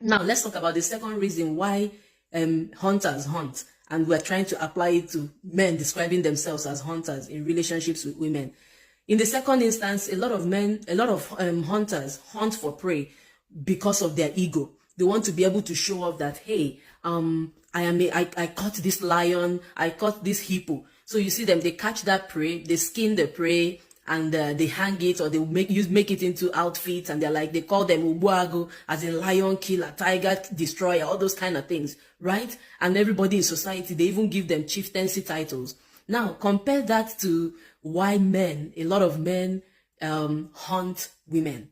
Now, let's talk about the second reason why hunters hunt, and we're trying to apply it to men describing themselves as hunters in relationships with women. In the second instance, a lot of hunters hunt for prey because of their ego. They want to be able to show off that, hey, I caught this lion, I caught this hippo. So you see them, they catch that prey, they skin the prey, and they hang it, or they make it into outfits, and they call them ubuago, as in lion killer, tiger destroyer, all those kind of things, right? And everybody in society, they even give them chieftaincy titles. Now compare that to why a lot of men hunt women.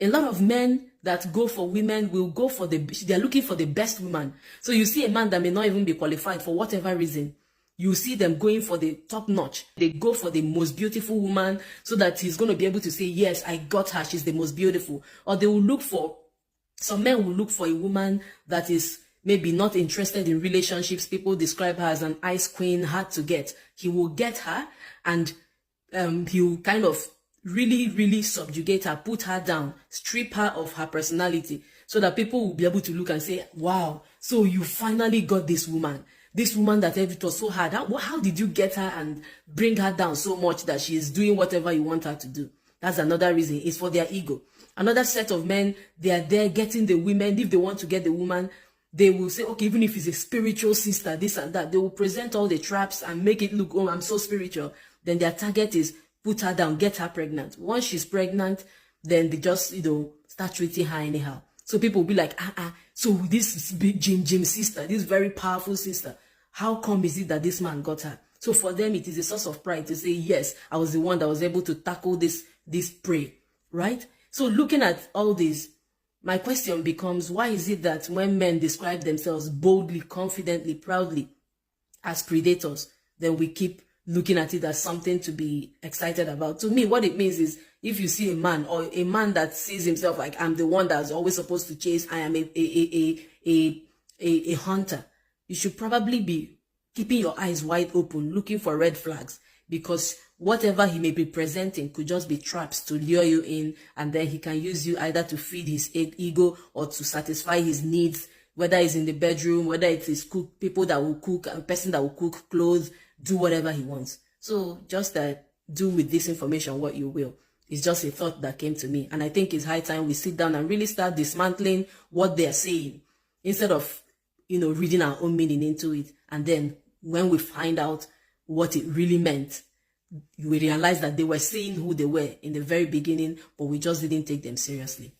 A lot of men that go for women will go for they're looking for the best woman. So you see a man that may not even be qualified for whatever reason, you see them going for the top notch. They go for the most beautiful woman so that he's going to be able to say, yes, I got her, she's the most beautiful. Or some men will look for a woman that is maybe not interested in relationships. People describe her as an ice queen, hard to get. He will get her, and he will kind of really, really subjugate her, put her down, strip her of her personality, so that people will be able to look and say, wow, so you finally got this woman that it was so hard. How did you get her and bring her down so much that she is doing whatever you want her to do? That's another reason. It's for their ego. Another set of men, they are there getting the women. If they want to get the woman, they will say, okay, even if it's a spiritual sister, this and that, they will present all the traps and make it look, oh, I'm so spiritual. Then their target is put her down, get her pregnant. Once she's pregnant, then they just, start treating her anyhow. So people will be like, so this big Jim sister, this very powerful sister, how come is it that this man got her? So for them, it is a source of pride to say, yes, I was the one that was able to tackle this prey, right? So looking at all this, my question becomes, why is it that when men describe themselves boldly, confidently, proudly as predators, then we keep looking at it as something to be excited about? To me, what it means is, if you see a man, or a man that sees himself like, I'm the one that's always supposed to chase, I am a hunter, you should probably be keeping your eyes wide open, looking for red flags, because whatever he may be presenting could just be traps to lure you in, and then he can use you either to feed his ego or to satisfy his needs, whether it's in the bedroom, whether it is people that will cook, a person that will cook, clothes, do whatever he wants. So just do with this information what you will. It's just a thought that came to me, and I think it's high time we sit down and really start dismantling what they're saying, instead of reading our own meaning into it. And then when we find out what it really meant, we realize that they were saying who they were in the very beginning, but we just didn't take them seriously.